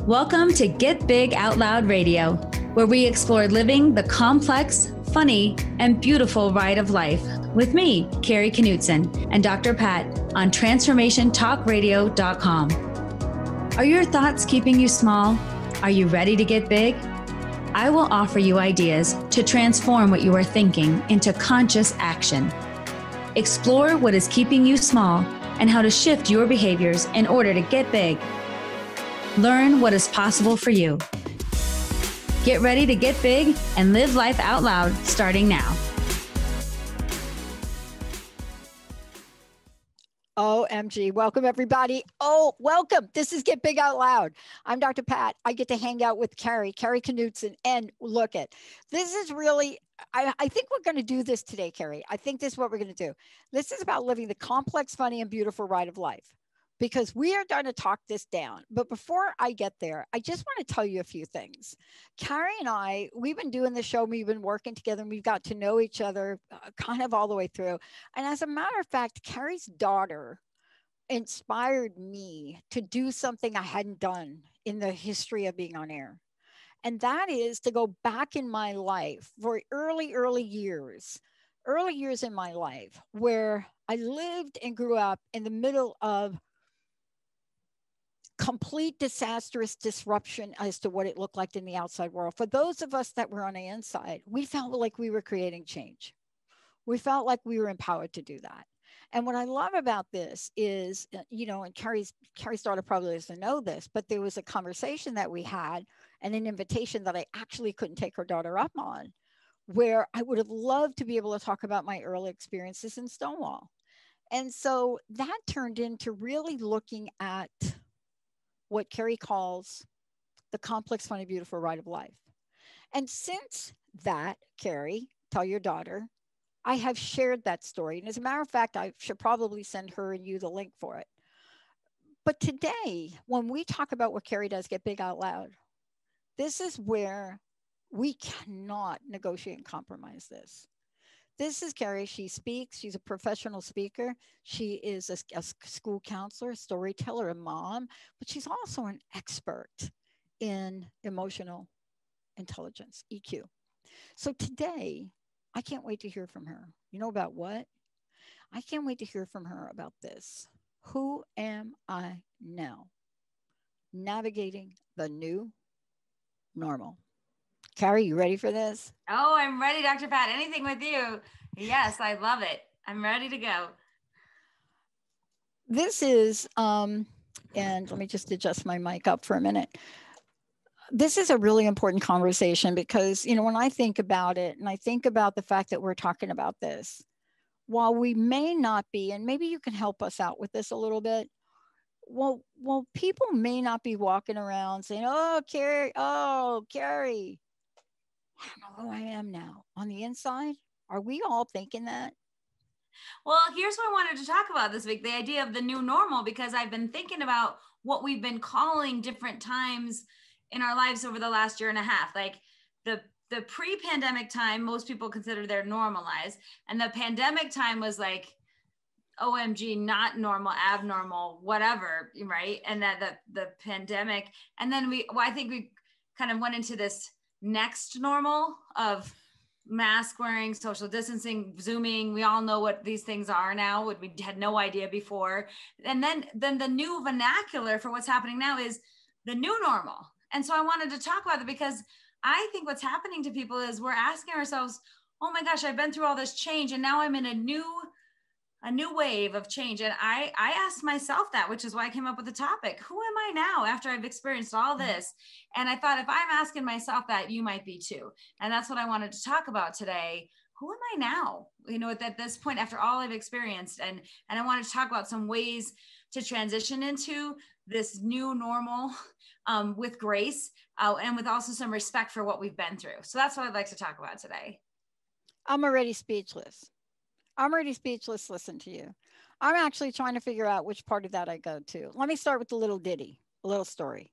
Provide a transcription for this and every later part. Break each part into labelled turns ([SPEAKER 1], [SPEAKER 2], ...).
[SPEAKER 1] Welcome to Get Big Out Loud Radio, where we explore living the complex, funny, and beautiful ride of life with me, Kari Knutson, and Dr. Pat on TransformationTalkRadio.com. Are your thoughts keeping you small? Are you ready to get big? I will offer you ideas to transform what you are thinking into conscious action. Explore what is keeping you small and how to shift your behaviors in order to get big. Learn what is possible for you. Get ready to get big and live life out loud starting now.
[SPEAKER 2] OMG. Welcome, everybody. Oh, welcome. This is Get Big Out Loud. I'm Dr. Pat. I get to hang out with Kari Knutson. And look at, this is really, I think we're going to do this today, Kari. I think this is what we're going to do. This is about living the complex, funny, and beautiful ride of life, because we are going to talk this down. But before I get there, I just want to tell you a few things. Kari and I, we've been doing the show, we've been working together, and we've got to know each other kind of all the way through. And as a matter of fact, Kari's daughter inspired me to do something I hadn't done in the history of being on air. And that is to go back in my life for early years in my life, where I lived and grew up in the middle of complete disastrous disruption as to what it looked like in the outside world. For those of us that were on the inside, we felt like we were creating change. We felt like we were empowered to do that. And what I love about this is, you know, and Kari's daughter probably doesn't know this, but there was a conversation that we had and an invitation that I actually couldn't take her daughter up on, where I would have loved to be able to talk about my early experiences in Stonewall. And so that turned into really looking at what Kari calls the complex, funny, beautiful ride of life. And since that, Kari, tell your daughter, I have shared that story. And as a matter of fact, I should probably send her and you the link for it. But today, when we talk about what Kari does, Get Big Out Loud, this is where we cannot negotiate and compromise this. This is Kari. She speaks. She's a professional speaker. She is a school counselor, a storyteller, a mom, but she's also an expert in emotional intelligence, EQ. So today, I can't wait to hear from her. You know about what? I can't wait to hear from her about this. Who am I now? Navigating the new normal. Kari, you ready for this?
[SPEAKER 1] Oh, I'm ready, Dr. Pat. Anything with you. Yes, I love it. I'm ready to go.
[SPEAKER 2] This is, and let me just adjust my mic up for a minute. This is a really important conversation because, you know, when I think about it and I think about the fact that we're talking about this, while we may not be, and maybe you can help us out with this a little bit. Well, people may not be walking around saying, oh, Kari, I don't know who I am now. On the inside, are we all thinking that?
[SPEAKER 1] Well, here's what I wanted to talk about this week, the idea of the new normal, because I've been thinking about what we've been calling different times in our lives over the last year and a half. Like the pre-pandemic time, most people consider they're normalized. And the pandemic time was like, OMG, not normal, abnormal, whatever, right? And that the pandemic. And then I think we kind of went into this next normal of mask wearing, social distancing, Zooming. We all know what these things are now, what we had no idea before. And then the new vernacular for what's happening now is the new normal. And so I wanted to talk about it because I think what's happening to people is we're asking ourselves, oh my gosh, I've been through all this change and now I'm in a new wave of change. And I asked myself that, which is why I came up with the topic. Who am I now after I've experienced all this? And I thought, if I'm asking myself that, you might be too. And that's what I wanted to talk about today. Who am I now? You know, at this point, after all I've experienced, and I wanted to talk about some ways to transition into this new normal with grace and with also some respect for what we've been through. So that's what I'd like to talk about today.
[SPEAKER 2] I'm already speechless. Listen to you. I'm actually trying to figure out which part of that I go to. Let me start with the little ditty, a little story.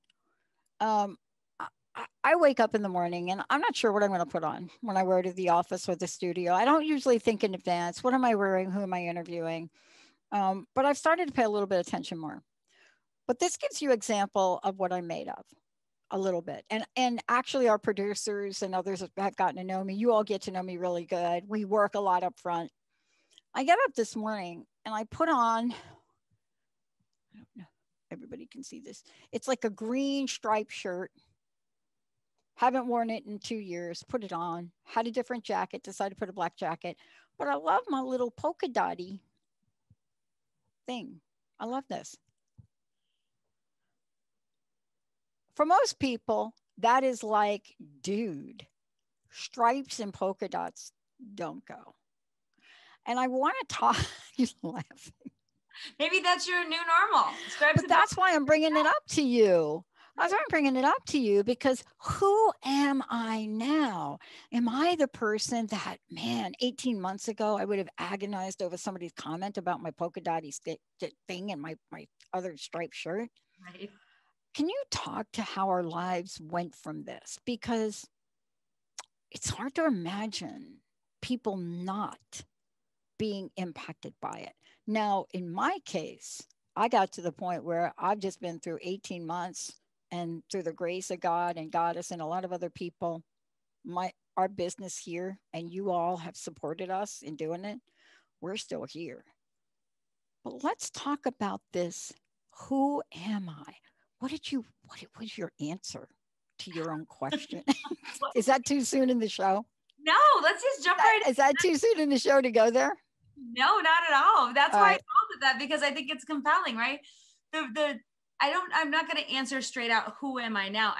[SPEAKER 2] I wake up in the morning and I'm not sure what I'm going to put on when I wear to the office or the studio. I don't usually think in advance. What am I wearing? Who am I interviewing? But I've started to pay a little bit of attention more. But this gives you example of what I'm made of a little bit. And actually our producers and others have gotten to know me. You all get to know me really good. We work a lot up front. I get up this morning and I put on, I don't know, everybody can see this. It's like a green striped shirt. Haven't worn it in 2 years, put it on, had a different jacket, decided to put a black jacket. But I love my little polka dotty thing. I love this. For most people, that is like, dude, stripes and polka dots don't go. And I want to talk, you're laughing.
[SPEAKER 1] Maybe that's your new normal.
[SPEAKER 2] But that's why I'm bringing it up to you. That's why I'm bringing it up to you, because who am I now? Am I the person that, man, 18 months ago, I would have agonized over somebody's comment about my polka dotty thing and my other striped shirt?
[SPEAKER 1] Right.
[SPEAKER 2] Can you talk to how our lives went from this? Because it's hard to imagine people not being impacted by it. Now, in my case, I got to the point where I've just been through 18 months, and through the grace of God and Goddess and a lot of other people, our business here, and you all have supported us in doing it. We're still here. But let's talk about this. Who am I? What was your answer to your own question? Is that too soon in the show?
[SPEAKER 1] No, let's just jump right in.
[SPEAKER 2] Is that too soon in the show to go there?
[SPEAKER 1] No, not at all. That's why I called it that, because I think it's compelling, right? I'm not going to answer straight out, who am I now?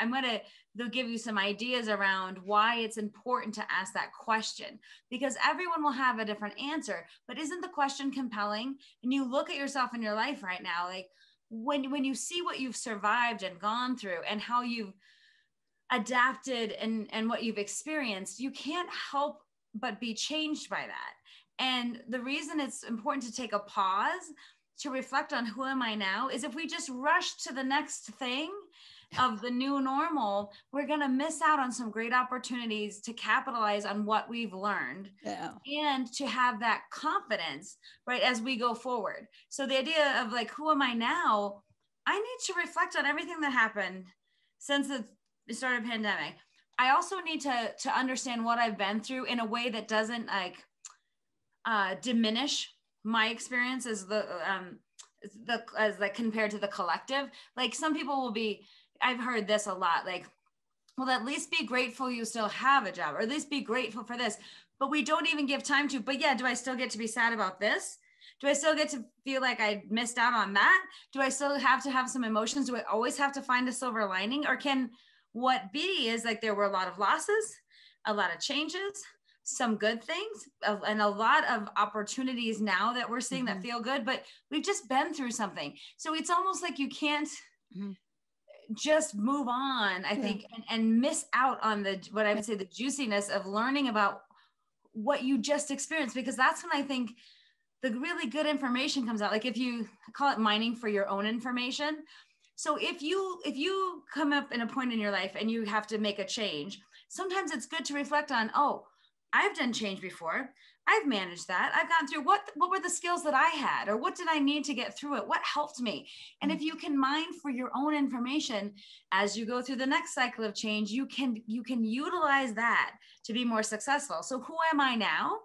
[SPEAKER 1] They'll give you some ideas around why it's important to ask that question, because everyone will have a different answer. But isn't the question compelling? And you look at yourself in your life right now, like when you see what you've survived and gone through and how you've adapted and what you've experienced, you can't help but be changed by that. And the reason it's important to take a pause to reflect on who am I now is if we just rush to the next thing of the new normal, we're going to miss out on some great opportunities to capitalize on what we've learned, and to have that confidence, right, as we go forward. So the idea of like, who am I now? I need to reflect on everything that happened since the start of pandemic. I also need to understand what I've been through in a way that doesn't like diminish my experience as compared to the collective. Like some people will be, I've heard this a lot, like, well, at least be grateful you still have a job, or at least be grateful for this, but we don't even give time to, but yeah, do I still get to be sad about this? Do I still get to feel like I missed out on that? Do I still have to have some emotions? Do I always have to find a silver lining? Or can what be is like, there were a lot of losses, a lot of changes, some good things, and a lot of opportunities now that we're seeing that feel good, but we've just been through something. So it's almost like you can't just move on, I think, and miss out on what I would say the juiciness of learning about what you just experienced, because that's when I think the really good information comes out. Like if you call it mining for your own information. So if you come up in a point in your life and you have to make a change, sometimes it's good to reflect on, oh, I've done change before. I've managed that. I've gone through what were the skills that I had, or what did I need to get through it? What helped me? And if you can mine for your own information as you go through the next cycle of change, you can utilize that to be more successful. So who am I now?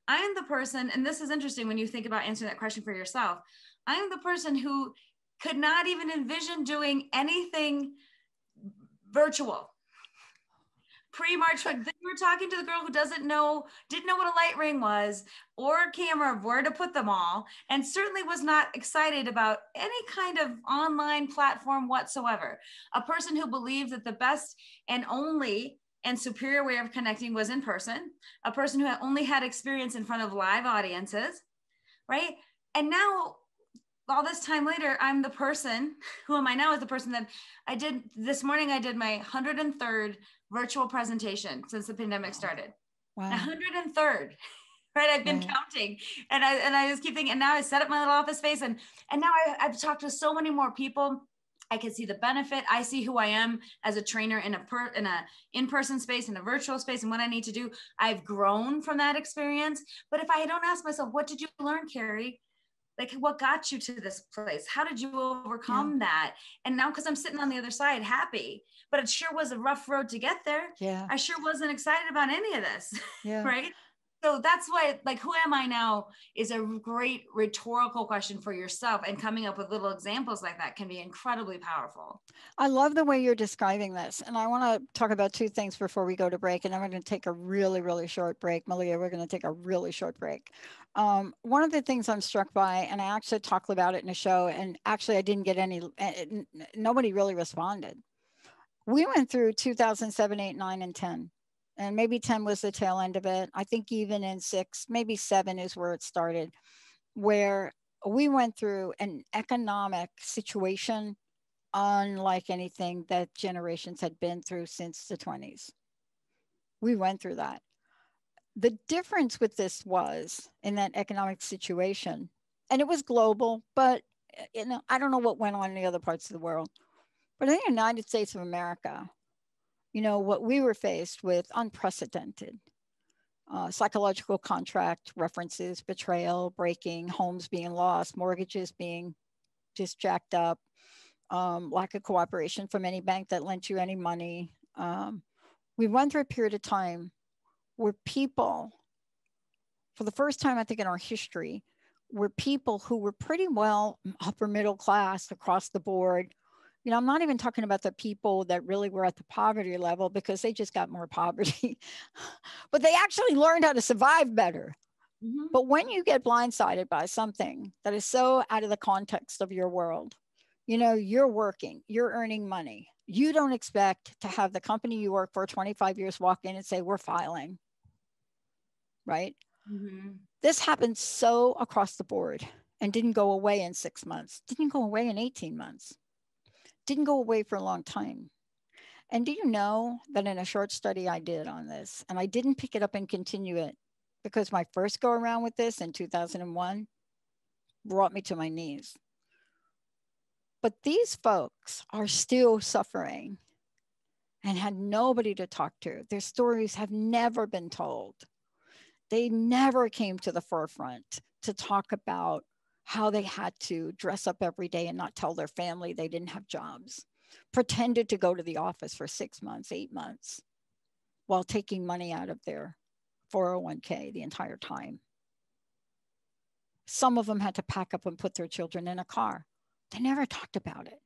[SPEAKER 1] I am the person, and this is interesting when you think about answering that question for yourself. I am the person who could not even envision doing anything virtual. Pre-March, we were talking to the girl who didn't know what a light ring was or a camera, where to put them all, and certainly was not excited about any kind of online platform whatsoever. A person who believed that the best and only and superior way of connecting was in person. A person who only had experience in front of live audiences, right? And now, all this time later, I'm the person, who am I now, is the person that this morning, I did my 103rd virtual presentation since the pandemic started. Wow. 103rd, right? I've been counting, and I just keep thinking, and now I set up my little office space, and now I've talked to so many more people I can see the benefit. I see who I am as a trainer in a in-person space, in a virtual space, and what I need to do. I've grown from that experience. But if I don't ask myself, what did you learn, Kari? Like, what got you to this place? How did you overcome that? And now, because I'm sitting on the other side happy, but it sure was a rough road to get there.
[SPEAKER 2] Yeah.
[SPEAKER 1] I sure wasn't excited about any of this.
[SPEAKER 2] Yeah.
[SPEAKER 1] Right. So that's why, like, who am I now is a great rhetorical question for yourself. And coming up with little examples like that can be incredibly powerful.
[SPEAKER 2] I love the way you're describing this. And I want to talk about two things before we go to break. And then we're going to take a really, really short break. Malia, we're going to take a really short break. One of the things I'm struck by, and I actually talked about it in a show, and actually I didn't get nobody really responded. We went through 2007, 8, 9, and 10. And maybe 10 was the tail end of it. I think even in 6, maybe 7 is where it started, where we went through an economic situation unlike anything that generations had been through since the 20s. We went through that. The difference with this was in that economic situation, and it was global, but I don't know what went on in the other parts of the world, but in the United States of America, what we were faced with unprecedented psychological contract references, betrayal, breaking, homes being lost, mortgages being just jacked up, lack of cooperation from any bank that lent you any money. We went through a period of time where people, for the first time, I think in our history, were people who were pretty well upper middle class across the board. I'm not even talking about the people that really were at the poverty level because they just got more poverty, but they actually learned how to survive better. Mm-hmm. But when you get blindsided by something that is so out of the context of your world, you're working, you're earning money. You don't expect to have the company you work for 25 years walk in and say, we're filing, right? Mm-hmm. This happened so across the board and didn't go away in 6 months, didn't go away in 18 months, didn't go away for a long time. And do you know that in a short study I did on this, and I didn't pick it up and continue it because my first go around with this in 2001 brought me to my knees. But these folks are still suffering and had nobody to talk to. Their stories have never been told. They never came to the forefront to talk about how they had to dress up every day and not tell their family they didn't have jobs, pretended to go to the office for 6 months, 8 months, while taking money out of their 401k the entire time. Some of them had to pack up and put their children in a car. They never talked about it.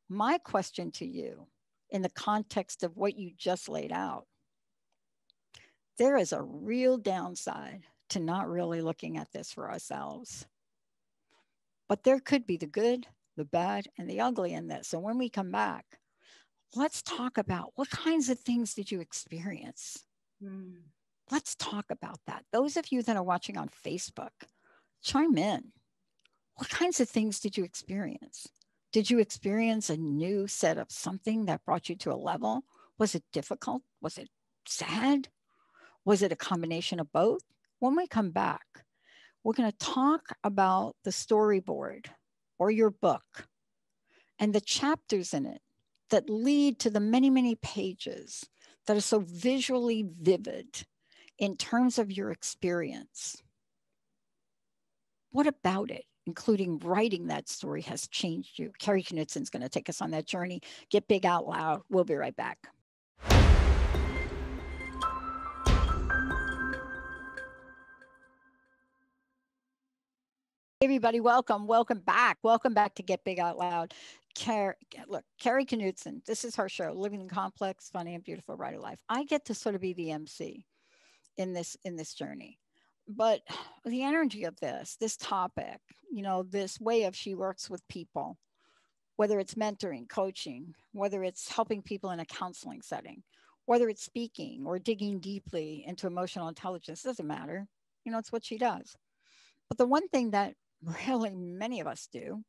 [SPEAKER 2] My question to you, in the context of what you just laid out, there is a real downside to not really looking at this for ourselves. But there could be the good, the bad, and the ugly in this. So when we come back, let's talk about what kinds of things did you experience? Let's talk about that. Those of you that are watching on Facebook, chime in. What kinds of things did you experience? Did you experience a new set of something that brought you to a level? Was it difficult? Was it sad? Was it a combination of both? When we come back, we're going to talk about the storyboard or your book and the chapters in it that lead to the many, many pages that are so visually vivid in terms of your experience. What about it, including writing that story, has changed you? Kari Knutson's going to take us on that journey. Get big out loud. We'll be right back. Everybody, welcome back to Get Big Out Loud. Kari Knutson, this is her show, Living the Complex, Funny and Beautiful Writer Life. I get to sort of be the MC in this journey, but the energy of this topic, this way of she works with people, whether it's mentoring, coaching, whether it's helping people in a counseling setting, whether it's speaking or digging deeply into emotional intelligence, doesn't matter. It's what she does. But the one thing that really many of us do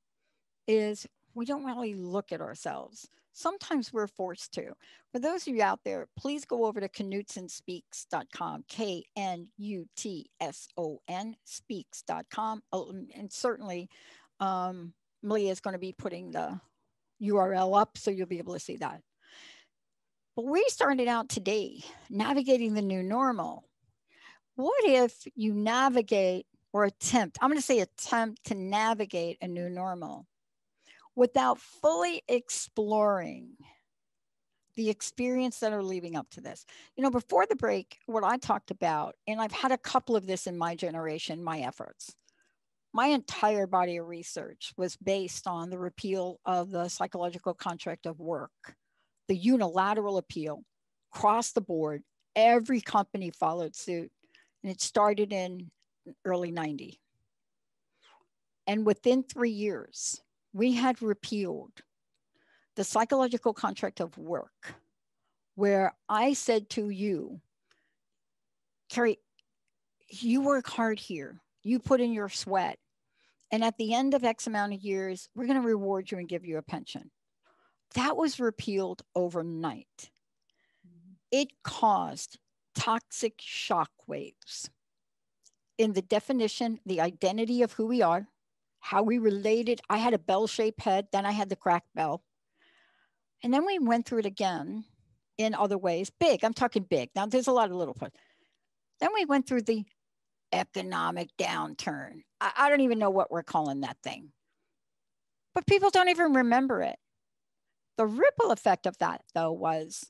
[SPEAKER 2] is we don't really look at ourselves. Sometimes we're forced to. For those of you out there, please go over to KnutsonSpeaks.com, KNUTSON speaks.com. And certainly Malia is going to be putting the URL up so you'll be able to see that. But we started out today navigating the new normal. What if you navigate or attempt, I'm going to say attempt to navigate a new normal without fully exploring the experience that are leading up to this? You know, before the break, what I talked about, and I've had a couple of this in my generation, my efforts, my entire body of research was based on the repeal of the psychological contract of work, the unilateral appeal across the board. Every company followed suit, and it started in early 90. And within 3 years, we had repealed the psychological contract of work, where I said to you, Kari, you work hard here, you put in your sweat, and at the end of X amount of years, we're going to reward you and give you a pension. That was repealed overnight. It caused toxic shock waves in the definition, the identity of who we are, how we related. I had a bell-shaped head, then I had the cracked bell. And then we went through it again in other ways. Big, I'm talking big. Now there's a lot of little parts. Then we went through the economic downturn. I don't even know what we're calling that thing. But people don't even remember it. The ripple effect of that, though, was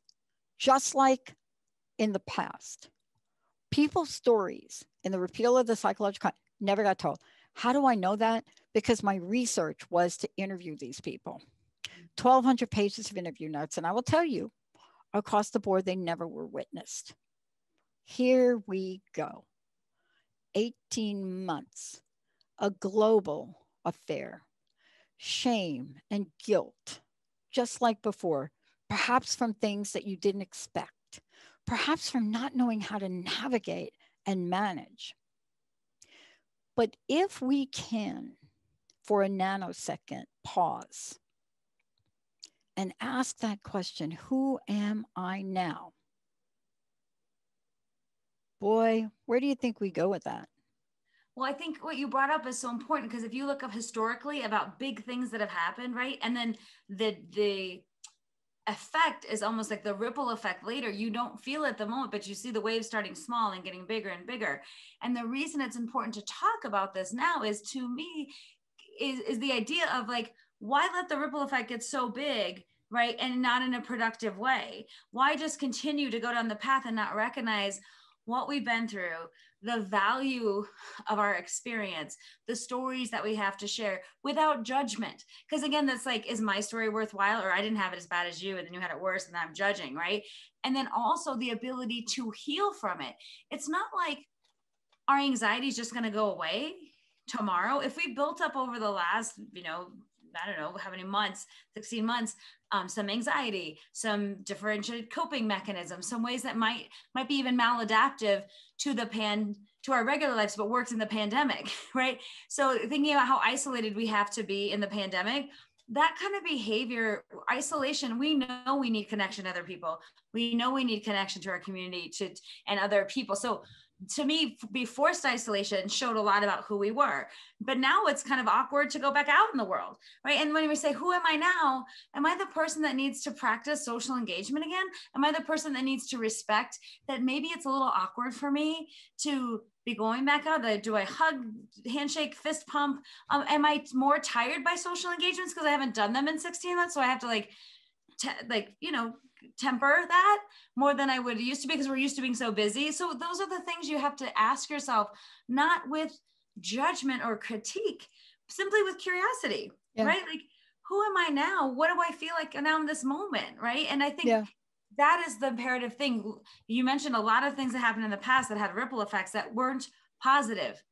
[SPEAKER 2] just like in the past, people's stories in the repeal of the psychological never got told. How do I know that? Because my research was to interview these people. 1,200 pages of interview notes. And I will tell you, across the board, they never were witnessed. Here we go. 18 months, a global affair, shame and guilt, just like before, perhaps from things that you didn't expect, perhaps from not knowing how to navigate and manage. But if we can, for a nanosecond, pause and ask that question, who am I now? Boy, where do you think we go with that?
[SPEAKER 1] Well, I think what you brought up is so important, because if you look up historically about big things that have happened, right? And then the effect is almost like the ripple effect later. You don't feel it at the moment, but you see the waves starting small and getting bigger and bigger. And the reason it's important to talk about this now is, to me, is the idea of like, why let the ripple effect get so big, right? And not in a productive way? Why just continue to go down the path and not recognize what we've been through, the value of our experience, the stories that we have to share without judgment? Because again, that's like, is my story worthwhile? Or I didn't have it as bad as you, and then you had it worse, and I'm judging, right? And then also the ability to heal from it. It's not like our anxiety is just going to go away tomorrow. If we built up over the last, I don't know how many months, 16 months, some anxiety, some differentiated coping mechanisms, some ways that might be even maladaptive to our regular lives, but worked in the pandemic, right? So thinking about how isolated we have to be in the pandemic, that kind of behavior, isolation, we know we need connection to other people. We know we need connection to our community and other people. So to me, be forced isolation showed a lot about who we were. But now it's kind of awkward to go back out in the world, right? And when we say, who am I now? Am I the person that needs to practice social engagement again? Am I the person that needs to respect that maybe it's a little awkward for me to be going back out? Do I hug, handshake, fist pump? Am I more tired by social engagements because I haven't done them in 16 months? So I have to temper that more than I would used to be, because we're used to being so busy. So those are the things you have to ask yourself, not with judgment or critique, simply with curiosity, right? Like, who am I now? What do I feel like now in this moment, right? And I think that is the imperative thing. You mentioned a lot of things that happened in the past that had ripple effects that weren't positive,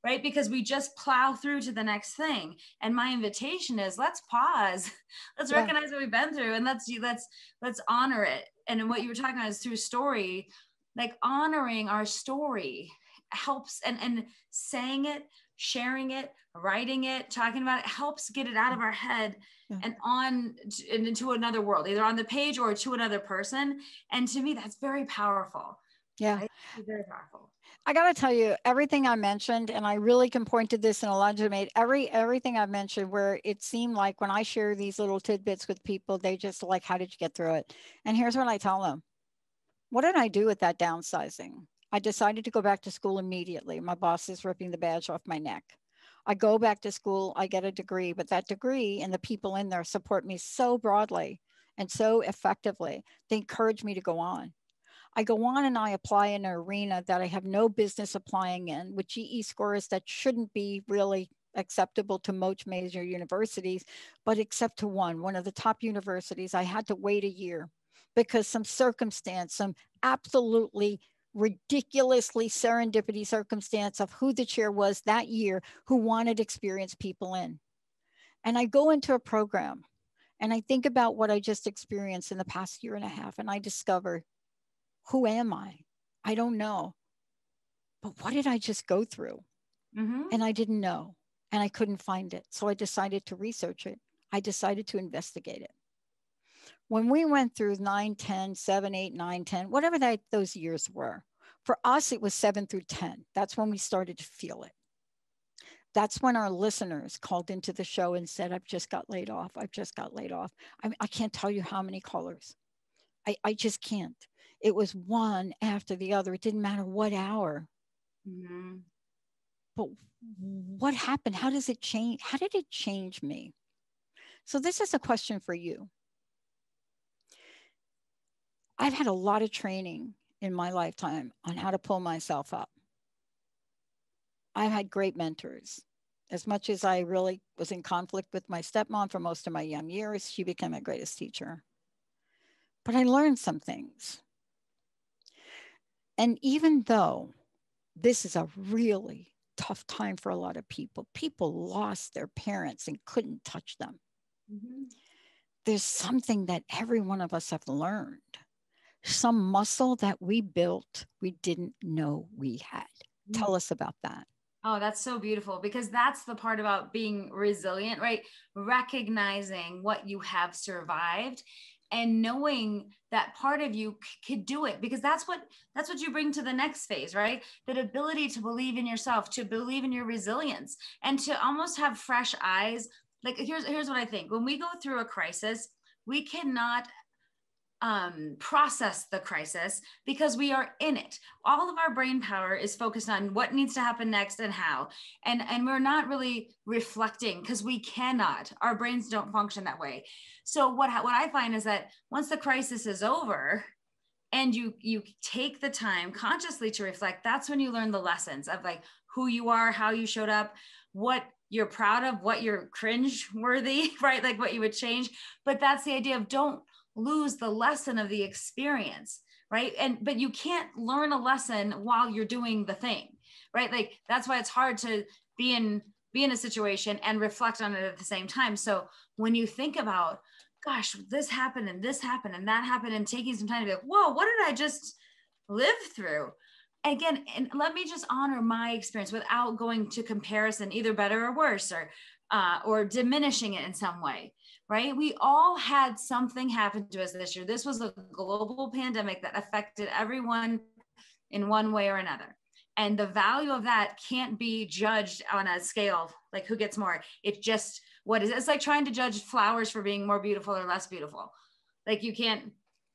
[SPEAKER 1] right? Because we just plow through to the next thing. And my invitation is, let's pause, let's recognize what we've been through, and let's honor it. And what you were talking about is through story, like honoring our story helps, and saying it, sharing it, writing it, talking about it, helps get it out of our head and on and into another world, either on the page or to another person. And to me, that's very powerful.
[SPEAKER 2] Yeah.
[SPEAKER 1] It's very powerful.
[SPEAKER 2] I got to tell you, everything I mentioned, and I really can point to this, and Elijah made everything I mentioned, where it seemed like when I share these little tidbits with people, they just like, how did you get through it? And here's what I tell them. What did I do with that downsizing? I decided to go back to school immediately. My boss is ripping the badge off my neck. I go back to school, I get a degree, but that degree and the people in there support me so broadly and so effectively. They encourage me to go on. I go on and I apply in an arena that I have no business applying in, with GE scores that shouldn't be really acceptable to most major universities, but except to one of the top universities. I had to wait a year because some circumstance, some absolutely ridiculously serendipity circumstance of who the chair was that year who wanted experienced people in. And I go into a program and I think about what I just experienced in the past year and a half, and I discover, who am I? I don't know. But what did I just go through?
[SPEAKER 1] Mm-hmm.
[SPEAKER 2] And I didn't know. And I couldn't find it. So I decided to research it. I decided to investigate it. When we went through 9, 10, 7, 8, 9, 10, whatever those years were, for us, it was 7 through 10. That's when we started to feel it. That's when our listeners called into the show and said, I've just got laid off. I've just got laid off. I can't tell you how many callers. I just can't. It was one after the other. It didn't matter what hour.
[SPEAKER 1] Mm-hmm.
[SPEAKER 2] But what happened? How does it change? How did it change me? So this is a question for you. I've had a lot of training in my lifetime on how to pull myself up. I've had great mentors. As much as I really was in conflict with my stepmom for most of my young years, she became my greatest teacher. But I learned some things. And even though this is a really tough time for a lot of people, people lost their parents and couldn't touch them.
[SPEAKER 1] Mm-hmm.
[SPEAKER 2] There's something that every one of us have learned, some muscle that we built we didn't know we had. Tell us about that.
[SPEAKER 1] Oh, that's so beautiful, because that's the part about being resilient, right? Recognizing what you have survived and knowing that part of you could do it, because that's what you bring to the next phase, right? That ability to believe in yourself, to believe in your resilience, and to almost have fresh eyes. Like, here's what I think. When we go through a crisis, we cannot process the crisis because we are in it. All of our brain power is focused on what needs to happen next and how, and we're not really reflecting because we cannot. Our brains don't function that way. So what I find is that once the crisis is over and you take the time consciously to reflect, that's when you learn the lessons of like who you are, how you showed up, what you're proud of, what you're cringe worthy, right? Like what you would change. But that's the idea of don't lose the lesson of the experience, right? But you can't learn a lesson while you're doing the thing, right? Like that's why it's hard to be in a situation and reflect on it at the same time. So when you think about, gosh, this happened and that happened, and taking some time to be like, whoa, what did I just live through? Again, and let me just honor my experience without going to comparison, either better or worse, or diminishing it in some way, right? We all had something happen to us this year. This was a global pandemic that affected everyone in one way or another. And the value of that can't be judged on a scale, like who gets more. It's just what is it? It's like trying to judge flowers for being more beautiful or less beautiful. Like you can't,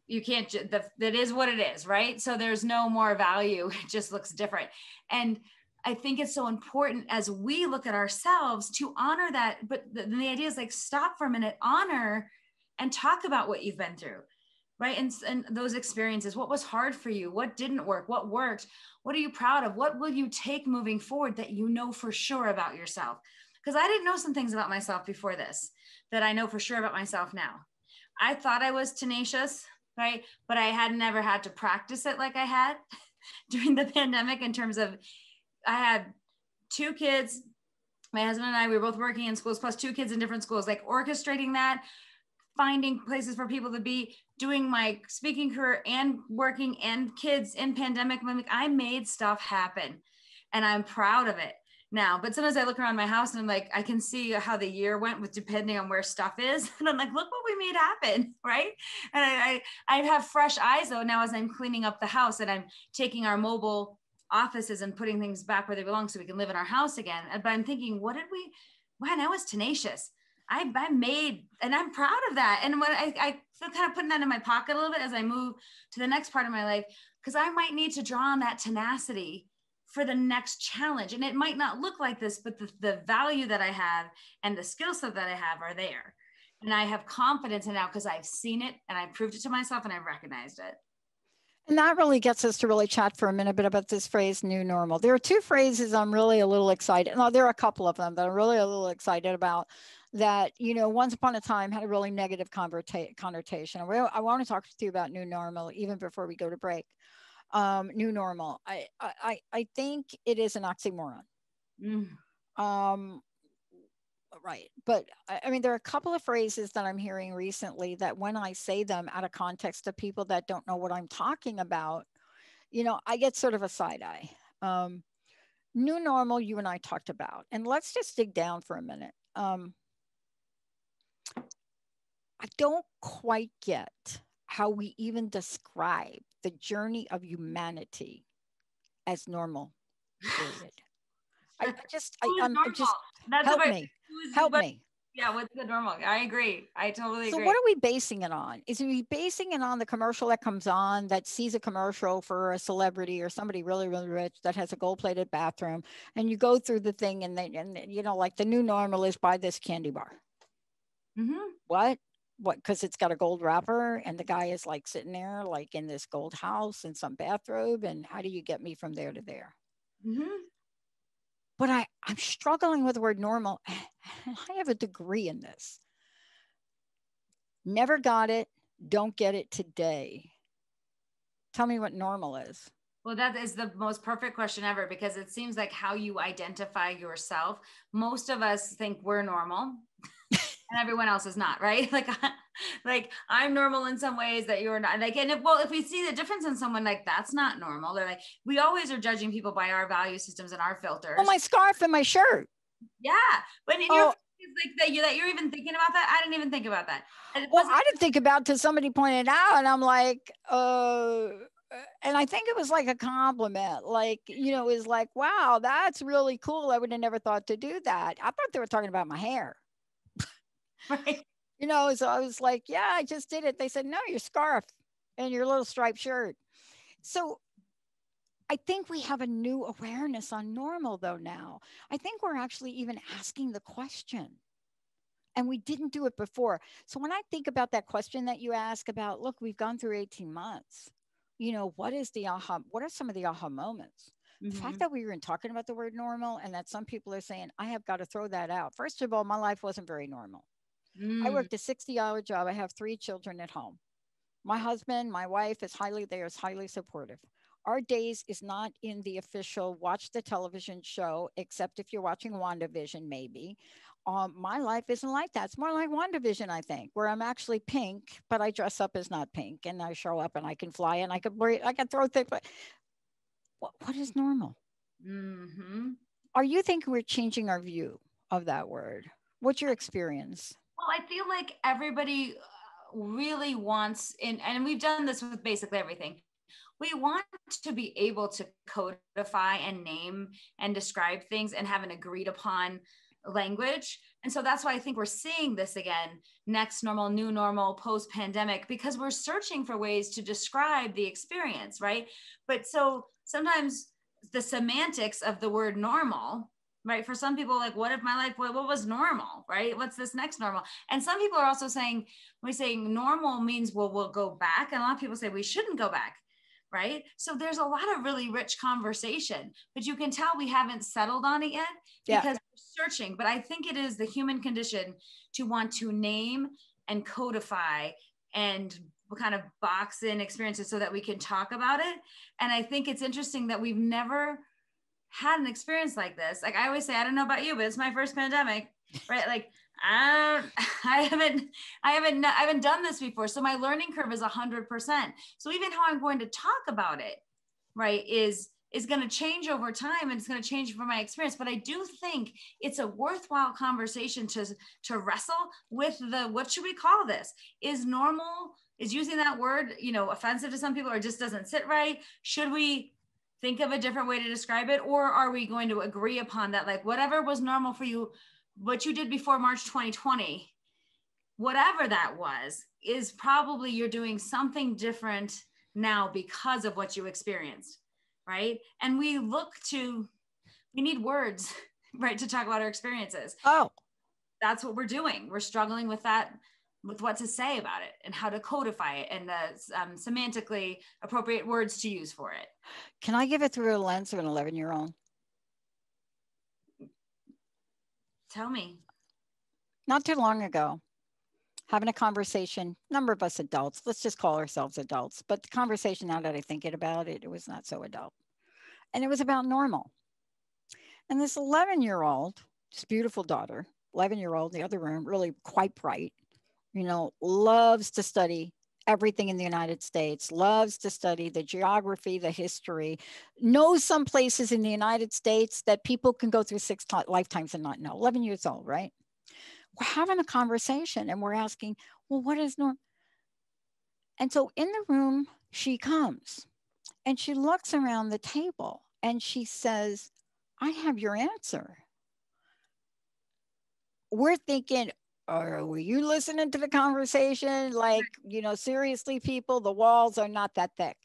[SPEAKER 1] that is what it is, right? So there's no more value. It just looks different. And I think it's so important as we look at ourselves to honor that. But the idea is like, stop for a minute, honor and talk about what you've been through, right? And those experiences, what was hard for you? What didn't work? What worked? What are you proud of? What will you take moving forward that you know for sure about yourself? Because I didn't know some things about myself before this that I know for sure about myself now. I thought I was tenacious, right? But I had never had to practice it like I had during the pandemic in terms of, I had 2 kids. My husband and I, we were both working in schools, plus 2 kids in different schools, like orchestrating that, finding places for people to be, doing my speaking career and working and kids in pandemic. I made stuff happen and I'm proud of it now. But sometimes I look around my house and I'm like, I can see how the year went with depending on where stuff is. And I'm like, look what we we made happen, right? And I have fresh eyes though now as I'm cleaning up the house and I'm taking our mobile offices and putting things back where they belong so we can live in our house again. But I'm thinking, man, I was tenacious. I made, and I'm proud of that. And when I feel kind of putting that in my pocket a little bit as I move to the next part of my life, because I might need to draw on that tenacity for the next challenge. And it might not look like this, but the value that I have and the skill set that I have are there. And I have confidence in now because I've seen it and I proved it to myself and I've recognized it.
[SPEAKER 2] And that really gets us to really chat for a minute bit about this phrase, new normal. There are two phrases I'm really a little excited. No, there are a couple of them that I'm really a little excited about that, you know, once upon a time had a really negative connotation. I want to talk to you about new normal even before we go to break. New normal. I think it is an oxymoron. Right. But I mean, there are a couple of phrases that I'm hearing recently that when I say them out of context to people that don't know what I'm talking about, you know, I get sort of a side eye. New normal, you and I talked about, and let's just dig down for a minute. I don't quite get how we even describe the journey of humanity as normal, period. I'm just, help me.
[SPEAKER 1] Yeah, what's the normal? I agree. I totally agree.
[SPEAKER 2] So what are we basing it on? Is we basing it on the commercial that comes on that sees a commercial for a celebrity or somebody really, really rich that has a gold-plated bathroom, and you go through the thing and you know, like the new normal is buy this candy bar.
[SPEAKER 1] Mm-hmm.
[SPEAKER 2] What? Because it's got a gold wrapper and the guy is like sitting there like in this gold house in some bathrobe, and how do you get me from there to there?
[SPEAKER 1] Mm-hmm.
[SPEAKER 2] But I'm struggling with the word normal. I have a degree in this. Never got it. Don't get it today. Tell me what normal is.
[SPEAKER 1] Well, that is the most perfect question ever, because it seems like how you identify yourself. Most of us think we're normal and everyone else is not, right? Like I'm normal in some ways that you're not. Like, and if we see the difference in someone, like that's not normal. They're like, we always are judging people by our value systems and our filters.
[SPEAKER 2] Oh, my scarf and my shirt.
[SPEAKER 1] Yeah. But in your like that you're even thinking about that. I didn't even think about that.
[SPEAKER 2] Well, I didn't think about it till somebody pointed out, and I'm like, and I think it was like a compliment. Like, you know, it was like, wow, that's really cool. I would have never thought to do that. I thought they were talking about my hair.
[SPEAKER 1] Right.
[SPEAKER 2] You know, so I was like, yeah, I just did it. They said, no, your scarf and your little striped shirt. So I think we have a new awareness on normal though now. I think we're actually even asking the question. And we didn't do it before. So when I think about that question that you ask about, look, we've gone through 18 months. You know, what are some of the aha moments? Mm-hmm. The fact that we were talking about the word normal and that some people are saying, I have got to throw that out. First of all, my life wasn't very normal. I worked a 60-hour job. I have 3 children at home. My husband, my wife is highly supportive. Our days is not in the official watch the television show, except if you're watching WandaVision, maybe. My life isn't like that. It's more like WandaVision, I think, where I'm actually pink, but I dress up as not pink, and I show up and I can fly and I can breathe, I can throw things. But what is normal?
[SPEAKER 1] Mm-hmm.
[SPEAKER 2] Are you thinking we're changing our view of that word? What's your experience?
[SPEAKER 1] Well, I feel like everybody really wants, and we've done this with basically everything. We want to be able to codify and name and describe things and have an agreed upon language. And so that's why I think we're seeing this again, next normal, new normal, post-pandemic, because we're searching for ways to describe the experience, right? But so sometimes the semantics of the word normal, right? For some people, like, what if my life, what was normal, right? What's this next normal? And some people are also saying, when we say normal means, well, we'll go back. And a lot of people say we shouldn't go back, right? So there's a lot of really rich conversation, but you can tell we haven't settled on it yet because we're searching. But I think it is the human condition to want to name and codify and kind of box in experiences so that we can talk about it. And I think it's interesting that we've never had an experience like this. Like I always say, I don't know about you, but it's my first pandemic, right? Like I haven't done this before. So my learning curve is 100%. So even how I'm going to talk about it, right, is is going to change over time, and it's going to change from my experience. But I do think it's a worthwhile conversation to wrestle with what should we call this? Is normal, is using that word, offensive to some people, or just doesn't sit right? Should we think of a different way to describe it? Or are we going to agree upon that, like whatever was normal for you, what you did before March 2020, whatever that was, is probably you're doing something different now because of what you experienced, right? And we need words, right, to talk about our experiences.
[SPEAKER 2] Oh,
[SPEAKER 1] that's what we're doing. We're struggling with that, with what to say about it and how to codify it and the semantically appropriate words to use for it.
[SPEAKER 2] Can I give it through a lens of an 11-year-old?
[SPEAKER 1] Tell me.
[SPEAKER 2] Not too long ago, having a conversation, number of us adults, let's just call ourselves adults, but the conversation, now that I think about it, it was not so adult. And it was about normal. And this 11-year-old, this beautiful daughter, 11-year-old in the other room, really quite bright, loves to study everything in the United States, loves to study the geography, the history, knows some places in the United States that people can go through 6 lifetimes and not know. 11 years old, right? We're having a conversation and we're asking, well, what is normal? And so in the room, she comes and she looks around the table and she says, I have your answer. We're thinking, were you listening to the conversation? Like, seriously, people, the walls are not that thick.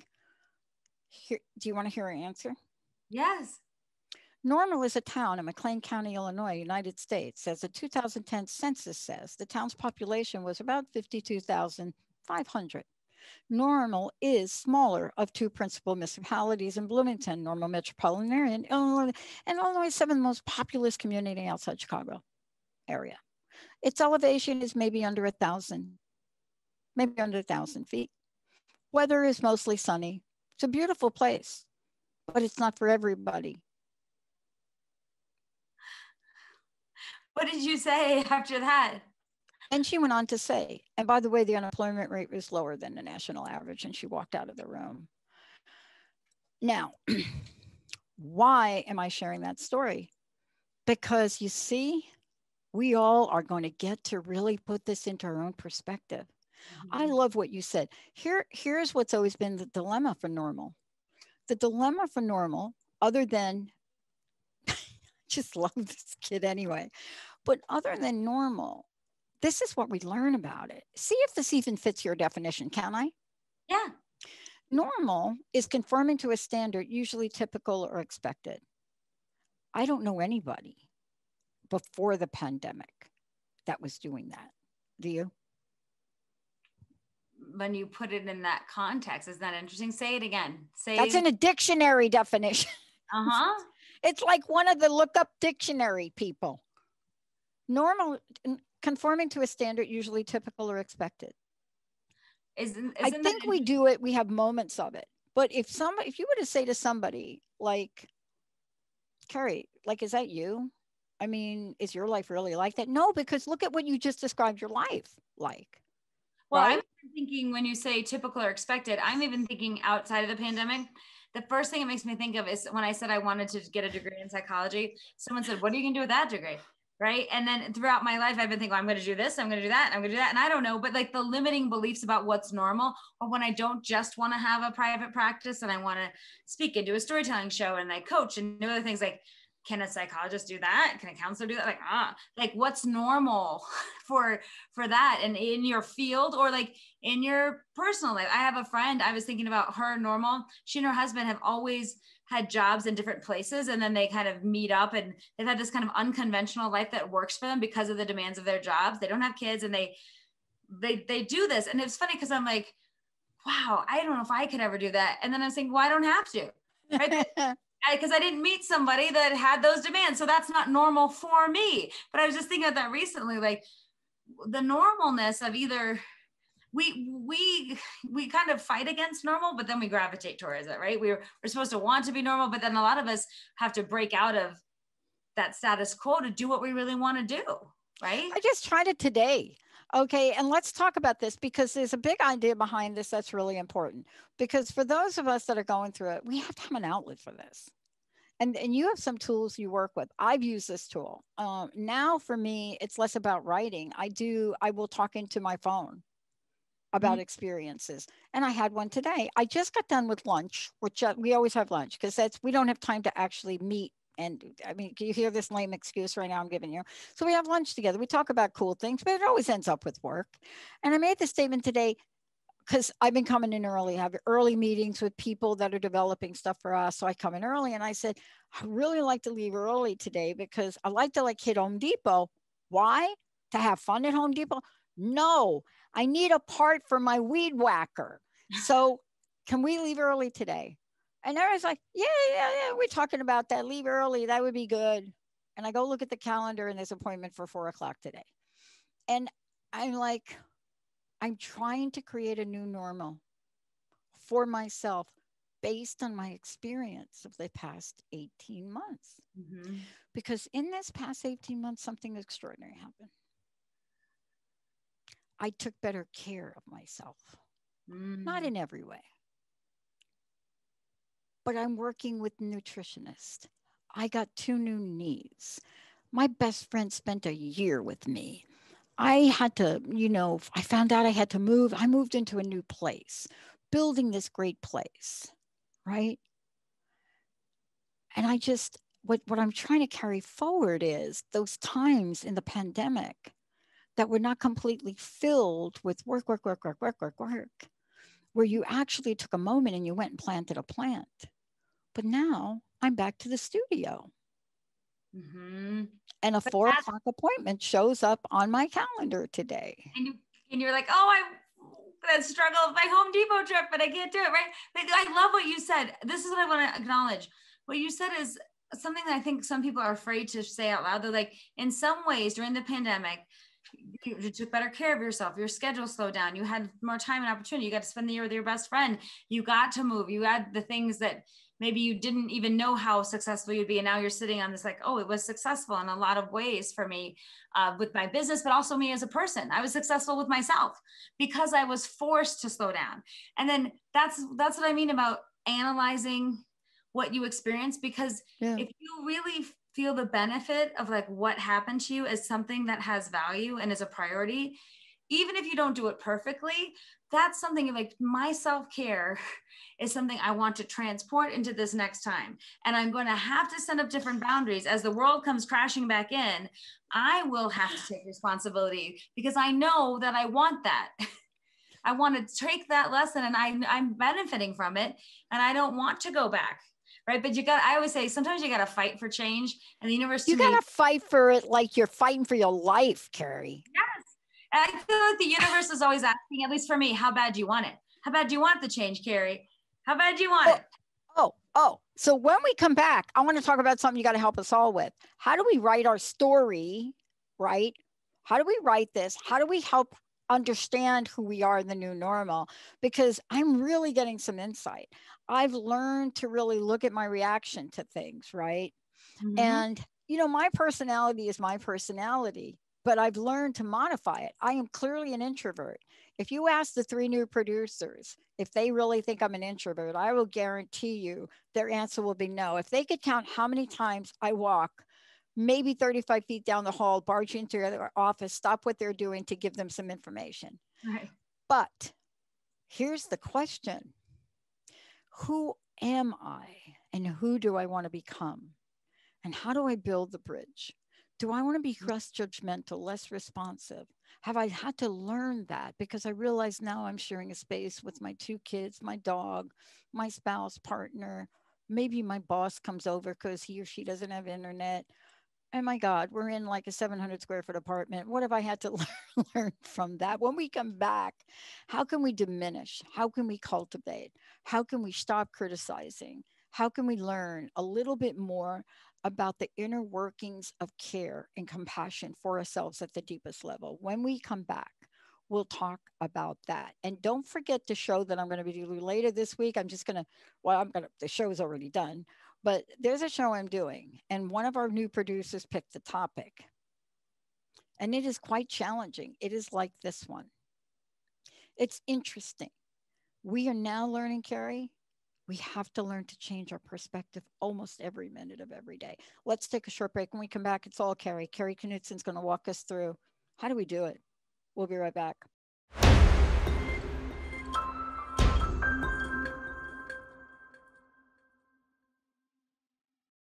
[SPEAKER 2] Do you want to hear her answer?
[SPEAKER 1] Yes.
[SPEAKER 2] Normal is a town in McLean County, Illinois, United States. As the 2010 census says, the town's population was about 52,500. Normal is smaller of 2 principal municipalities in Bloomington, Normal metropolitan area, and Illinois is 7th most populous community outside Chicago area. Its elevation is maybe under 1,000 feet. Weather is mostly sunny. It's a beautiful place, but it's not for everybody.
[SPEAKER 1] What did you say after that?
[SPEAKER 2] And she went on to say, and by the way, the unemployment rate was lower than the national average, and she walked out of the room. Now, why am I sharing that story? Because you see, we all are going to get to really put this into our own perspective. I love what you said. Here's what's always been the dilemma for normal. The dilemma for normal, other than, just love this kid anyway, but other than normal, this is what we learn about it. See if this even fits your definition, can I?
[SPEAKER 1] Yeah.
[SPEAKER 2] Normal is conforming to a standard, usually typical or expected. I don't know anybody before the pandemic that was doing that. Do you?
[SPEAKER 1] When you put it in that context, is that interesting? Say it again.
[SPEAKER 2] That's in a dictionary definition.
[SPEAKER 1] Uh-huh.
[SPEAKER 2] It's like one of the lookup dictionary people. Normal, conforming to a standard, usually typical or expected. I think we do it. We have moments of it. But if you were to say to somebody like, Kari, like, is that you? I mean, is your life really like that? No, because look at what you just described your life like.
[SPEAKER 1] Well, right? I'm thinking when you say typical or expected, I'm even thinking outside of the pandemic. The first thing it makes me think of is when I said I wanted to get a degree in psychology, someone said, what are you going to do with that degree? Right. And then throughout my life, I've been thinking, I'm going to do this, I'm going to do that, and I'm going to do that. And I don't know, but like the limiting beliefs about what's normal, or when I don't just want to have a private practice and I want to speak and do a storytelling show and I coach and do other things, like, can a psychologist do that? Can a counselor do that? Like what's normal for that? And in your field or like in your personal life. I have a friend, I was thinking about her normal. She and her husband have always had jobs in different places, and then they kind of meet up and they've had this kind of unconventional life that works for them because of the demands of their jobs. They don't have kids and they do this. And it's funny because I'm like, wow, I don't know if I could ever do that. And then I'm saying, well, I don't have to, right? Because I didn't meet somebody that had those demands. So that's not normal for me. But I was just thinking of that recently, like the normalness of either we kind of fight against normal, but then we gravitate towards it, right? We're supposed to want to be normal, but then a lot of us have to break out of that status quo to do what we really want to do, right?
[SPEAKER 2] I just tried it today. Okay, and let's talk about this because there's a big idea behind this that's really important. Because for those of us that are going through it, we have to have an outlet for this. And you have some tools you work with. I've used this tool. Now for me, it's less about writing. I will talk into my phone about
[SPEAKER 1] Mhm.
[SPEAKER 2] experiences. And I had one today. I just got done with lunch, which we always have lunch because we don't have time to actually meet. And I mean, you hear this lame excuse right now I'm giving you. So we have lunch together. We talk about cool things, but it always ends up with work. And I made the statement today because I've been coming in early, have early meetings with people that are developing stuff for us. So I come in early and I said, I really like to leave early today because I like to hit Home Depot. Why? To have fun at Home Depot? No, I need a part for my weed whacker. So can we leave early today? And everyone's like, yeah, we're talking about that. Leave early. That would be good. And I go look at the calendar and there's an appointment for 4 o'clock today. And I'm like, I'm trying to create a new normal for myself based on my experience of the past 18 months.
[SPEAKER 1] Mhm.
[SPEAKER 2] Because in this past 18 months, something extraordinary happened. I took better care of myself, not
[SPEAKER 1] Mm.
[SPEAKER 2] in every way, but I'm working with nutritionists. I got 2 new knees. My best friend spent a year with me. I had to, I found out I had to move. I moved into a new place, building this great place, right? And what I'm trying to carry forward is those times in the pandemic that were not completely filled with work, work, work, work, work, work, work, where you actually took a moment and you went and planted a plant. But now I'm back to the studio
[SPEAKER 1] Mhm.
[SPEAKER 2] and a
[SPEAKER 1] But
[SPEAKER 2] 4 o'clock appointment shows up on my calendar today.
[SPEAKER 1] and you and you're like, oh, I struggle with my Home Depot trip, but I can't do it, right? Like, I love what you said. This is what I want to acknowledge. What you said is something that I think some people are afraid to say out loud. They're like, in some ways during the pandemic, you took better care of yourself. Your schedule slowed down. You had more time and opportunity. You got to spend the year with your best friend. You got to move. You had the things that maybe you didn't even know how successful you'd be. And now you're sitting on this like, oh, it was successful in a lot of ways for me with my business, but also me as a person. I was successful with myself because I was forced to slow down. And then that's what I mean about analyzing what you experience, because
[SPEAKER 2] Yeah.
[SPEAKER 1] if you really feel the benefit of like what happened to you as something that has value and is a priority, even if you don't do it perfectly, that's something like my self-care is something I want to transport into this next time. And I'm going to have to set up different boundaries as the world comes crashing back in. I will have to take responsibility because I know that I want that. I want to take that lesson and I'm benefiting from it and I don't want to go back. Right. But I always say, sometimes you got to fight for change, and the universe
[SPEAKER 2] You
[SPEAKER 1] to
[SPEAKER 2] got
[SPEAKER 1] me.
[SPEAKER 2] to fight for it like you're fighting for your life, Kari.
[SPEAKER 1] Yes. And I feel like the universe is always asking, at least for me, how bad do you want it? How bad do you want the change, Kari? How bad do you want
[SPEAKER 2] Oh,
[SPEAKER 1] it?
[SPEAKER 2] oh. So when we come back, I want to talk about something you got to help us all with. How do we write our story, right? How do we write this? How do we help understand who we are in the new normal? Because I'm really getting some insight. I've learned to really look at my reaction to things, right?
[SPEAKER 1] Mm-hmm.
[SPEAKER 2] And, my personality is my personality, but I've learned to modify it. I am clearly an introvert. If you ask the 3 new producers if they really think I'm an introvert, I will guarantee you their answer will be no. If they could count how many times I walk, maybe 35 feet down the hall, barge into their office, stop what they're doing to give them some information.
[SPEAKER 1] Right.
[SPEAKER 2] But here's the question: who am I and who do I want to become? And how do I build the bridge? Do I want to be less judgmental, less responsive? Have I had to learn that? Because I realize now I'm sharing a space with my 2 kids, my dog, my spouse, partner. Maybe my boss comes over because he or she doesn't have internet. And my God, we're in like a 700 square foot apartment. What have I had to learn from that? When we come back, how can we diminish? How can we cultivate? How can we stop criticizing? How can we learn a little bit more about the inner workings of care and compassion for ourselves at the deepest level? When we come back, we'll talk about that. And don't forget the show that I'm going to be doing later this week. The show is already done, but there's a show I'm doing, and one of our new producers picked the topic. And it is quite challenging. It is like this one. It's interesting. We are now learning, Kari, we have to learn to change our perspective almost every minute of every day. Let's take a short break. When we come back, it's all Kari. Kari Knutson's going to walk us through how do we do it. We'll be right back.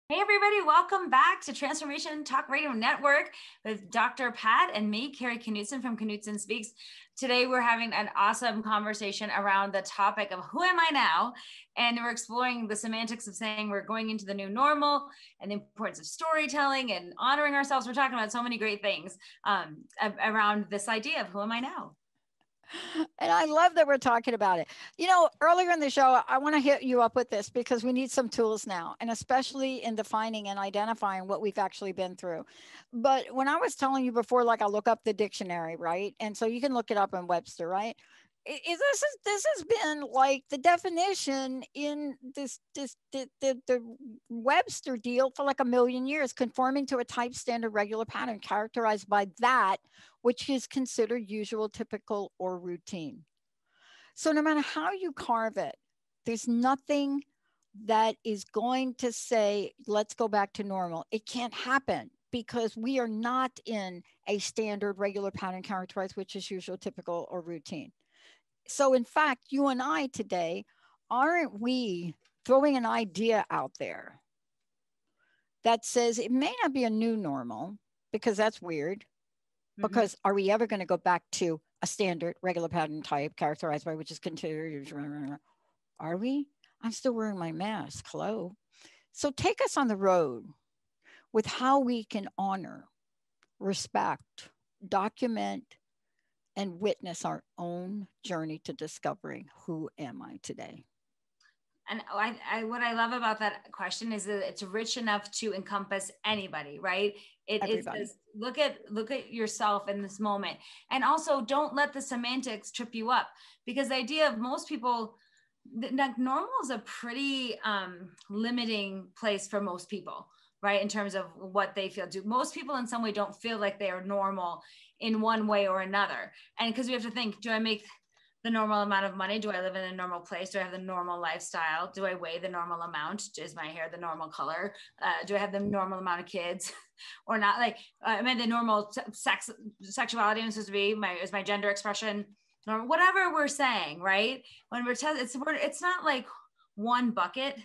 [SPEAKER 1] Hey everybody, welcome back to Transformation Talk Radio Network with Dr. Pat and me, Kari Knutson from Knutson Speaks. Today we're having an awesome conversation around the topic of who am I now? And we're exploring the semantics of saying we're going into the new normal and the importance of storytelling and honoring ourselves. We're talking about so many great things around this idea of who am I now?
[SPEAKER 2] And I love that we're talking about it. You know, earlier in the show, I want to hit you up with this because we need some tools now, and especially in defining and identifying what we've actually been through. But when I was telling you before, like I look up the dictionary, right? And so you can look it up in Webster, right? This has been like the definition in the Webster deal for like a million years, conforming to a type, standard, regular pattern characterized by that which is considered usual, typical, or routine. So no matter how you carve it, there's nothing that is going to say, let's go back to normal. It can't happen because we are not in a standard, regular pattern characterized, which is usual, typical, or routine. So in fact, you and I today, aren't we throwing an idea out there that says it may not be a new normal because that's weird. Because are we ever going to go back to a standard regular pattern type characterized by which is continued? Are we? I'm still wearing my mask. Hello. So take us on the road with how we can honor, respect, document, and witness our own journey to discovering who am I today.
[SPEAKER 1] And what I love about that question is that it's rich enough to encompass anybody, right? It says, look at yourself in this moment. And also don't let the semantics trip you up, because the idea of most people, like normal is a pretty limiting place for most people, right? In terms of what they feel. Do most people in some way don't feel like they are normal in one way or another? And because we have to think, do I make the normal amount of money? Do I live in a normal place? Do I have the normal lifestyle? Do I weigh the normal amount? Is my hair the normal color? Do I have the normal amount of kids or not? Like, I mean, the normal sexuality is supposed to be is my gender expression normal, whatever we're saying, right? When we're it's not like one bucket.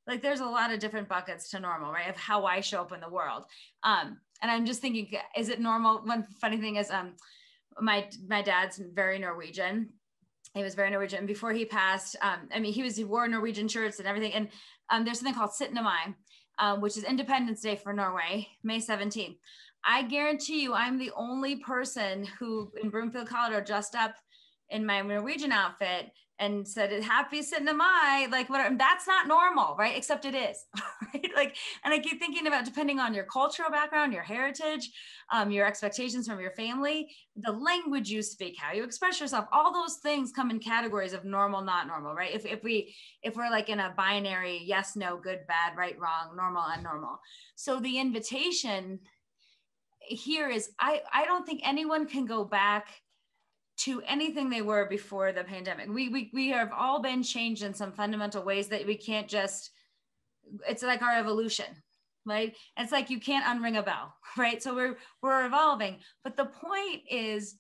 [SPEAKER 1] Like there's a lot of different buckets to normal, right? Of how I show up in the world. And I'm just thinking, is it normal? One funny thing is, my dad's very Norwegian. He was very Norwegian. Before he passed, I mean, he wore Norwegian shirts and everything. And there's something called 17. Mai, which is Independence Day for Norway, May 17th. I guarantee you, I'm the only person who in Broomfield, Colorado, dressed up in my Norwegian outfit and said, happy 17. Mai, like whatever. That's not normal, right? Except it is, right? Like, and I keep thinking about, depending on your cultural background, your heritage, your expectations from your family, the language you speak, how you express yourself, all those things come in categories of normal, not normal, right? If we're like in a binary, yes, no, good, bad, right, wrong, normal, unnormal. So the invitation here is, I don't think anyone can go back to anything they were before the pandemic. We have all been changed in some fundamental ways that we can't just, it's like our evolution, right? And it's like you can't unring a bell, right? So we're evolving. But the point is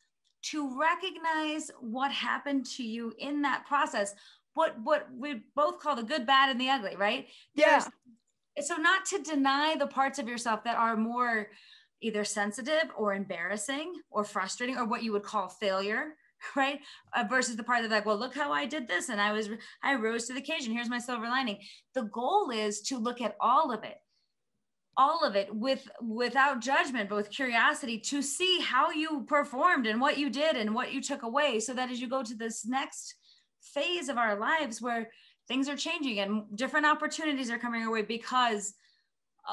[SPEAKER 1] to recognize what happened to you in that process, what we both call the good, bad, and the ugly, right?
[SPEAKER 2] Yeah.
[SPEAKER 1] So not to deny the parts of yourself that are more either sensitive or embarrassing or frustrating or what you would call failure, right? Versus the part of like, well, look how I did this and I rose to the occasion. Here's my silver lining. The goal is to look at all of it without judgment, but with curiosity, to see how you performed and what you did and what you took away, so that as you go to this next phase of our lives where things are changing and different opportunities are coming our way because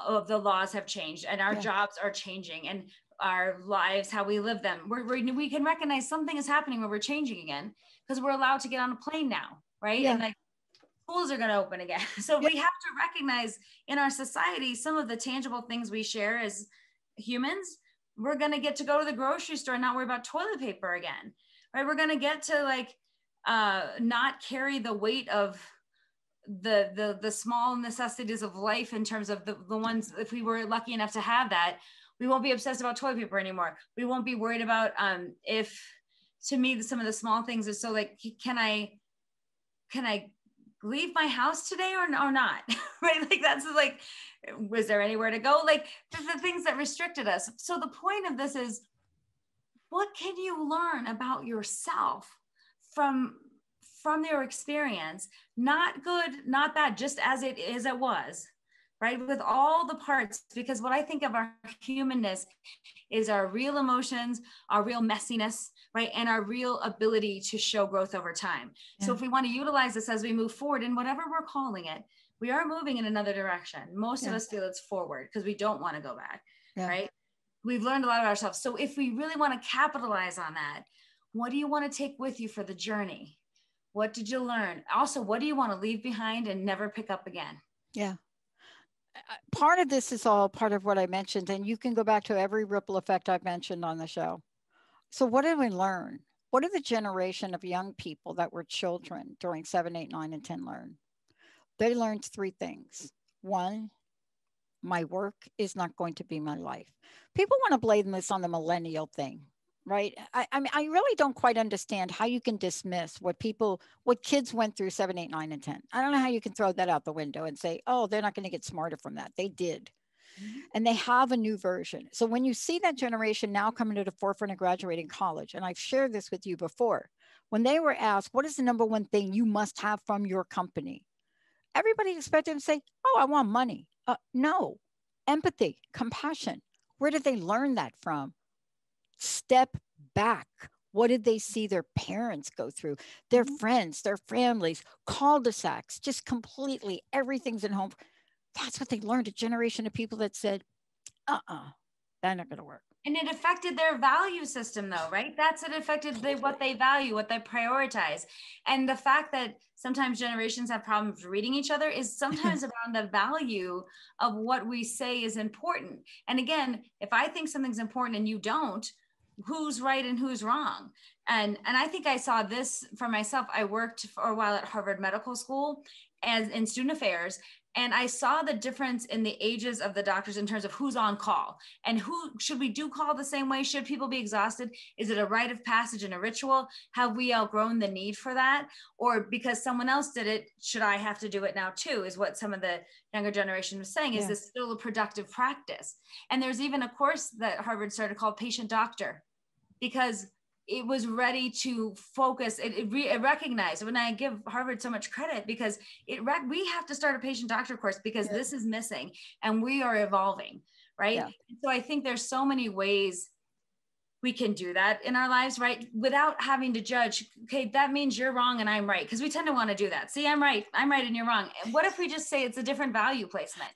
[SPEAKER 1] of the laws have changed and our jobs are changing and our lives, how we live them. We can recognize something is happening where we're changing again because we're allowed to get on a plane now, right? Yeah. And like schools are going to open again. So we have to recognize in our society some of the tangible things we share as humans we're going to get to go to the grocery store and not worry about toilet paper again, right? We're going to get to like not carry the weight of the small necessities of life in terms of the ones, if we were lucky enough to have that, we won't be obsessed about toilet paper anymore. We won't be worried about if, to me, some of the small things is so like, can I leave my house today or not? Right? Like that's like, was there anywhere to go? Like the things that restricted us. So the point of this is, what can you learn about yourself from their experience? Not good, not bad, just as it is, it was, right? With all the parts, because what I think of our humanness is our real emotions, our real messiness, right? And our real ability to show growth over time. Yeah. So if we want to utilize this as we move forward in whatever we're calling it, we are moving in another direction. Most of us feel it's forward because we don't want to go back, right? We've learned a lot about ourselves. So if we really want to capitalize on that, what do you want to take with you for the journey? What did you learn? Also, what do you want to leave behind and never pick up again?
[SPEAKER 2] Yeah. Part of this is all part of what I mentioned, and you can go back to every ripple effect I've mentioned on the show. So what did we learn? What did the generation of young people that were children during 7, 8, 9, and 10 learn? They learned 3 things. 1, my work is not going to be my life. People want to blame this on the millennial thing, right? I mean, I really don't quite understand how you can dismiss what kids went through 7, 8, 9, and 10. I don't know how you can throw that out the window and say, oh, they're not going to get smarter from that. They did. Mm-hmm. And they have a new version. So when you see that generation now coming to the forefront of graduating college, and I've shared this with you before, when they were asked, what is the number one thing you must have from your company? Everybody expected them to say, oh, I want money. No, empathy, compassion. Where did they learn that from? Step back. What did they see their parents go through? Their friends, their families, cul-de-sacs, just completely everything's in home. That's what they learned. A generation of people that said, they're not going to work.
[SPEAKER 1] And it affected their value system though, right? That's it affected what they value, what they prioritize. And the fact that sometimes generations have problems reading each other is sometimes around the value of what we say is important. And again, if I think something's important and you don't, who's right and who's wrong? And I think I saw this for myself. I worked for a while at Harvard Medical School as in student affairs. And I saw the difference in the ages of the doctors in terms of who's on call and who should we do call the same way? Should people be exhausted? Is it a rite of passage and a ritual? Have we outgrown the need for that? Or because someone else did it, should I have to do it now too? Is what some of the younger generation was saying. Is this still a productive practice? And there's even a course that Harvard started called Patient Doctor, because it was ready to focus. It recognized, when I give Harvard so much credit, because we have to start a patient doctor course because this is missing and we are evolving, right? Yeah. So I think there's so many ways we can do that in our lives, right? Without having to judge, okay, that means you're wrong and I'm right. Because we tend to want to do that. See, I'm right and you're wrong. And what if we just say it's a different value placement,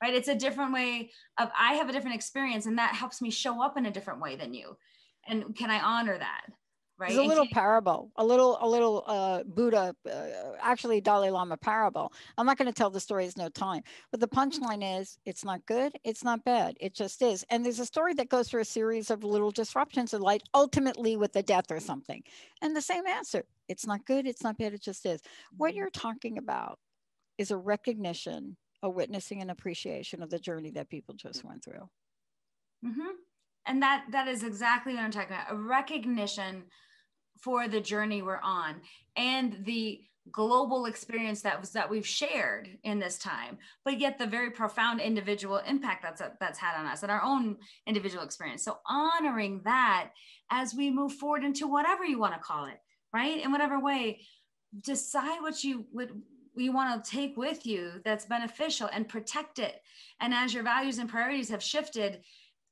[SPEAKER 1] right? It's a different way of, I have a different experience and that helps me show up in a different way than you. And can I honor that? Right.
[SPEAKER 2] There's a little parable, a little Buddha, actually Dalai Lama parable. I'm not going to tell the story, there's no time, but the punchline is it's not good. It's not bad. It just is. And there's a story that goes through a series of little disruptions in light, ultimately with a death or something. And the same answer, it's not good. It's not bad. It just is. What you're talking about is a recognition, a witnessing and appreciation of the journey that people just went through.
[SPEAKER 1] Mm-hmm. And that is exactly what I'm talking about. A recognition for the journey we're on and the global experience that we've shared in this time, but yet the very profound individual impact that's had on us and our own individual experience. So honoring that as we move forward into whatever you want to call it, right? In whatever way, decide what you want to take with you that's beneficial and protect it. And as your values and priorities have shifted,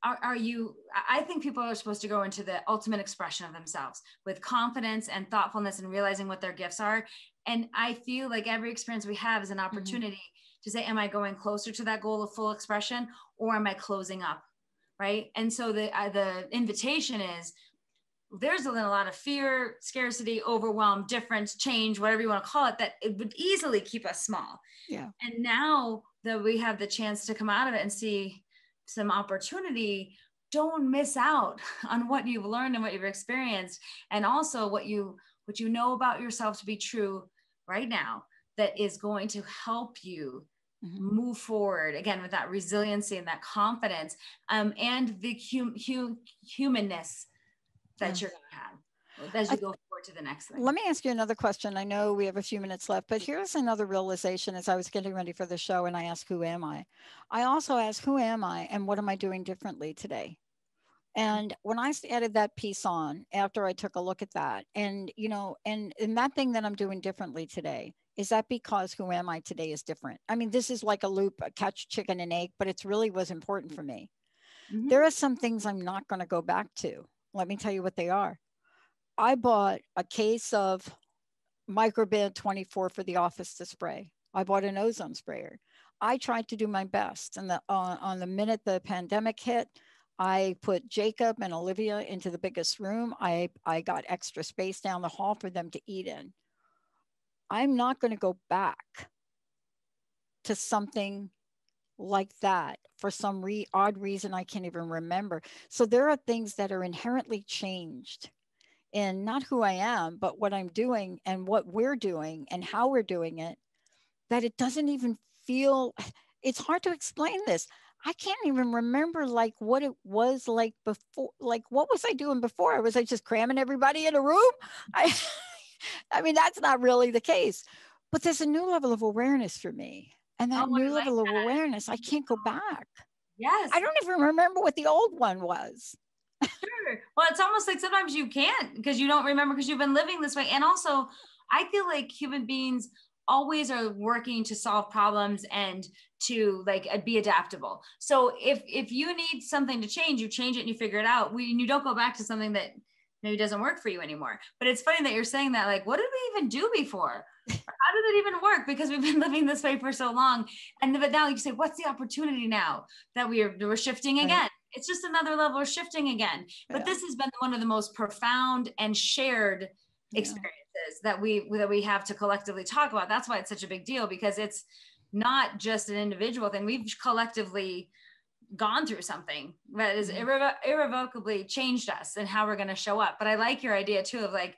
[SPEAKER 1] I think people are supposed to go into the ultimate expression of themselves with confidence and thoughtfulness and realizing what their gifts are. And I feel like every experience we have is an opportunity to say, am I going closer to that goal of full expression or am I closing up? Right. And so the invitation is, there's a lot of fear, scarcity, overwhelm, difference, change, whatever you want to call it, that it would easily keep us small.
[SPEAKER 2] Yeah.
[SPEAKER 1] And now that we have the chance to come out of it and see some opportunity, don't miss out on what you've learned and what you've experienced, and also what you know about yourself to be true right now, that is going to help you move forward again with that resiliency and that confidence, and the humanness that you're going to have as you go forward to the next thing.
[SPEAKER 2] Let me ask you another question. I know we have a few minutes left, but here's another realization as I was getting ready for the show and I asked, who am I? I also asked, who am I and what am I doing differently today? And when I added that piece on after I took a look at that, and, you know, and that thing that I'm doing differently today, is that because who am I today is different? I mean, this is like a loop, a catch chicken and egg, but it's really was important for me. There are some things I'm not going to go back to. Let me tell you what they are. I bought a case of Microban 24 for the office to spray. I bought an ozone sprayer. I tried to do my best. And on the minute the pandemic hit, I put Jacob and Olivia into the biggest room. I got extra space down the hall for them to eat in. I'm not going to go back to something like that for some odd reason I can't even remember. So there are things that are inherently changed in not who I am, but what I'm doing and what we're doing and how we're doing it, that it doesn't even feel, it's hard to explain this. I can't even remember like what it was like before. Like, what was I doing before? Was I just cramming everybody in a room? I mean, that's not really the case, but there's a new level of awareness for me. And that new level of awareness, I can't go back.
[SPEAKER 1] Yes.
[SPEAKER 2] I don't even remember what the old one was.
[SPEAKER 1] Sure. Well, it's almost like sometimes you can't because you don't remember because you've been living this way. And also, I feel like human beings always are working to solve problems and to like be adaptable. So if you need something to change, you change it and you figure it out. You don't go back to something that maybe doesn't work for you anymore. But it's funny that you're saying that, like, what did we even do before? How did it even work? Because we've been living this way for so long. But now you say, what's the opportunity now that we're shifting again? Right. It's just another level of shifting again. But this has been one of the most profound and shared experiences that we have to collectively talk about. That's why it's such a big deal, because it's not just an individual thing. We've collectively gone through something that is irrevocably changed us and how we're going to show up. But I like your idea too of like,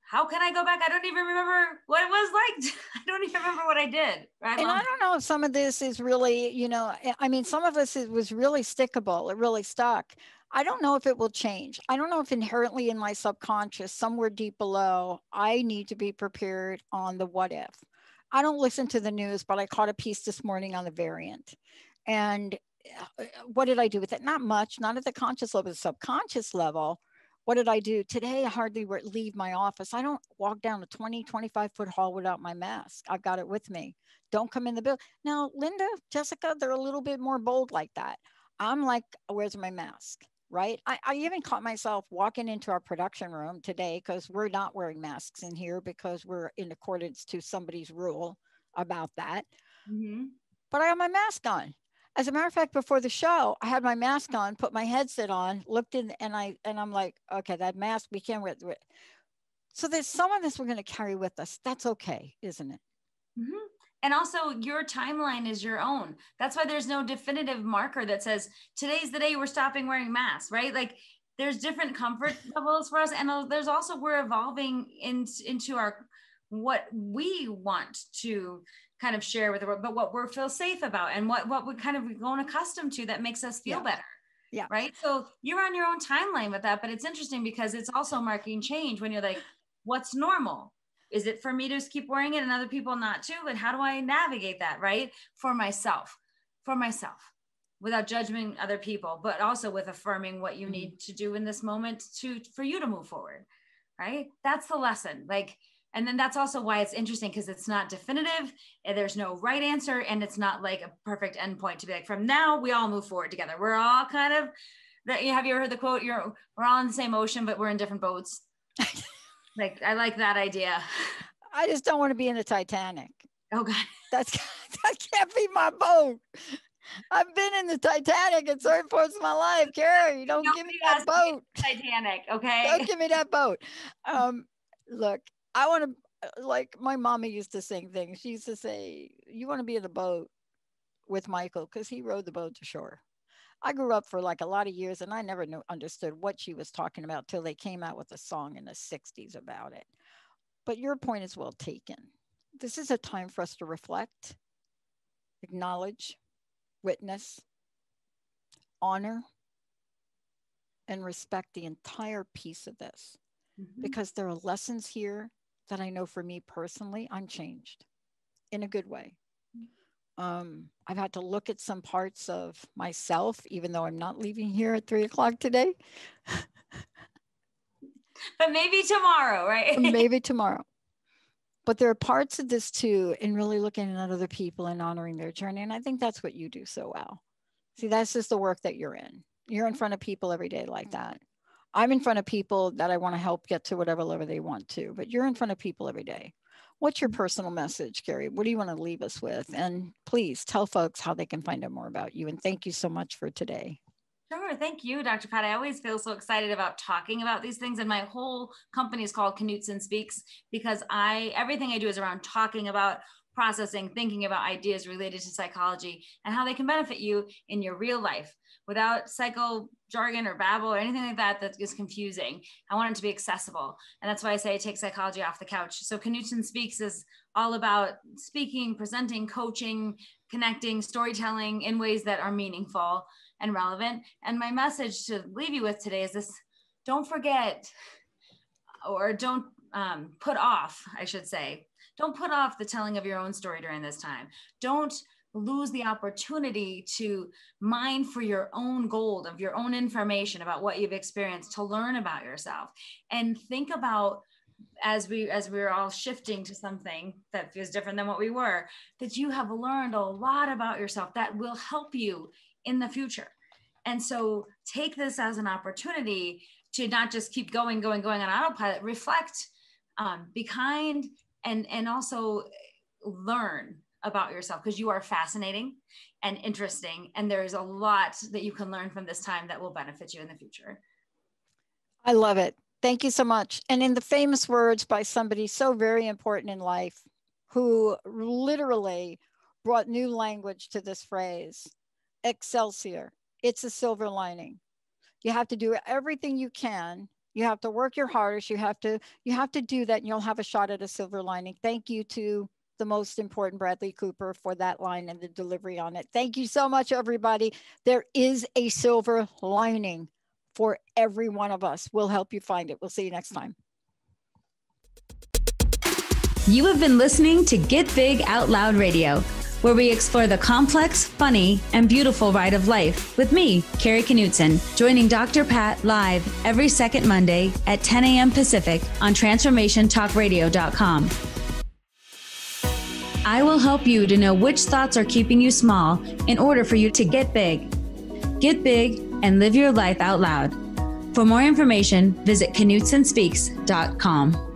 [SPEAKER 1] how can I go back? I don't even remember what it was like. I don't even remember what I did. Right?
[SPEAKER 2] And I don't know if some of this is really, you know, I mean, some of us, it was really stickable. It really stuck. I don't know if it will change. I don't know if inherently in my subconscious, somewhere deep below, I need to be prepared on the what if. I don't listen to the news, but I caught a piece this morning on the variant. And what did I do with it? Not much, not at the conscious level, the subconscious level. What did I do today? I hardly leave my office. I don't walk down a 20, 25-foot hall without my mask. I've got it with me. Don't come in the building. Now, Linda, Jessica, they're a little bit more bold like that. I'm like, where's my mask? Right? I even caught myself walking into our production room today because we're not wearing masks in here because we're in accordance to somebody's rule about that. But I have my mask on. As a matter of fact, before the show, I had my mask on, put my headset on, looked in, and I'm like, okay, that mask, we can't wear it. So there's some of this we're going to carry with us. That's okay, isn't it?
[SPEAKER 1] And also, your timeline is your own. That's why there's no definitive marker that says today's the day we're stopping wearing masks, right? Like, there's different comfort levels for us, and there's also, we're evolving into our what we want to kind of share with the world, but what we feel safe about and what we kind of grown accustomed to that makes us feel better.
[SPEAKER 2] Yeah.
[SPEAKER 1] Right. So you're on your own timeline with that, but it's interesting because it's also marking change when you're like, what's normal? Is it for me to just keep wearing it and other people not to? And how do I navigate that? Right. For myself, without judging other people, but also with affirming what you need to do in this moment for you to move forward. Right. That's the lesson. Like, and then that's also why it's interesting, because it's not definitive and there's no right answer. And it's not like a perfect endpoint to be like, from now we all move forward together. We're all kind of that. Have you ever heard the quote? We're all in the same ocean, but we're in different boats. Like, I like that idea.
[SPEAKER 2] I just don't want to be in the Titanic.
[SPEAKER 1] Oh God.
[SPEAKER 2] That can't be my boat. I've been in the Titanic at certain points of my life. Kari, don't give me that boat.
[SPEAKER 1] Titanic, okay?
[SPEAKER 2] Don't give me that boat. Look, I want to, like my mama used to sing things. She used to say, you want to be in the boat with Michael because he rowed the boat to shore. I grew up for like a lot of years and I never understood what she was talking about till they came out with a song in the 60s about it. But your point is well taken. This is a time for us to reflect, acknowledge, witness, honor, and respect the entire piece of this. Because there are lessons here that I know for me personally, I'm changed in a good way. I've had to look at some parts of myself, even though I'm not leaving here at 3:00 today.
[SPEAKER 1] But maybe tomorrow, right?
[SPEAKER 2] Maybe tomorrow. But there are parts of this too, in really looking at other people and honoring their journey. And I think that's what you do so well. See, that's just the work that you're in. You're in front of people every day like that. I'm in front of people that I want to help get to whatever level they want to, but you're in front of people every day. What's your personal message, Kari? What do you want to leave us with? And please tell folks how they can find out more about you. And thank you so much for today.
[SPEAKER 1] Sure. Thank you, Dr. Pat. I always feel so excited about talking about these things. And my whole company is called Knutson Speaks because everything I do is around talking about processing, thinking about ideas related to psychology and how they can benefit you in your real life without psycho jargon or babble or anything like that that is confusing. I want it to be accessible. And that's why I say take psychology off the couch. So Knutson Speaks is all about speaking, presenting, coaching, connecting, storytelling in ways that are meaningful and relevant. And my message to leave you with today is this: don't forget, or don't put off, I should say, don't put off the telling of your own story during this time. Don't lose the opportunity to mine for your own gold, of your own information about what you've experienced, to learn about yourself. And think about, as we're all shifting to something that feels different than what we were, that you have learned a lot about yourself that will help you in the future. And so take this as an opportunity to not just keep going on autopilot, reflect, be kind, and also learn about yourself, because you are fascinating and interesting. And there's a lot that you can learn from this time that will benefit you in the future.
[SPEAKER 2] I love it. Thank you so much. And in the famous words by somebody so very important in life, who literally brought new language to this phrase, Excelsior. It's a silver lining. You have to do everything you can. You have to work your hardest. You have to do that, and you'll have a shot at a silver lining. Thank you to the most important Bradley Cooper for that line and the delivery on it. Thank you so much, everybody. There is a silver lining for every one of us. We'll help you find it. We'll see you next time.
[SPEAKER 1] You have been listening to Get Big Out Loud Radio, where we explore the complex, funny, and beautiful ride of life with me, Kari Knutson, joining Dr. Pat live every second Monday at 10 a.m. Pacific on TransformationTalkRadio.com. I will help you to know which thoughts are keeping you small in order for you to get big. Get big and live your life out loud. For more information, visit KnutsonSpeaks.com.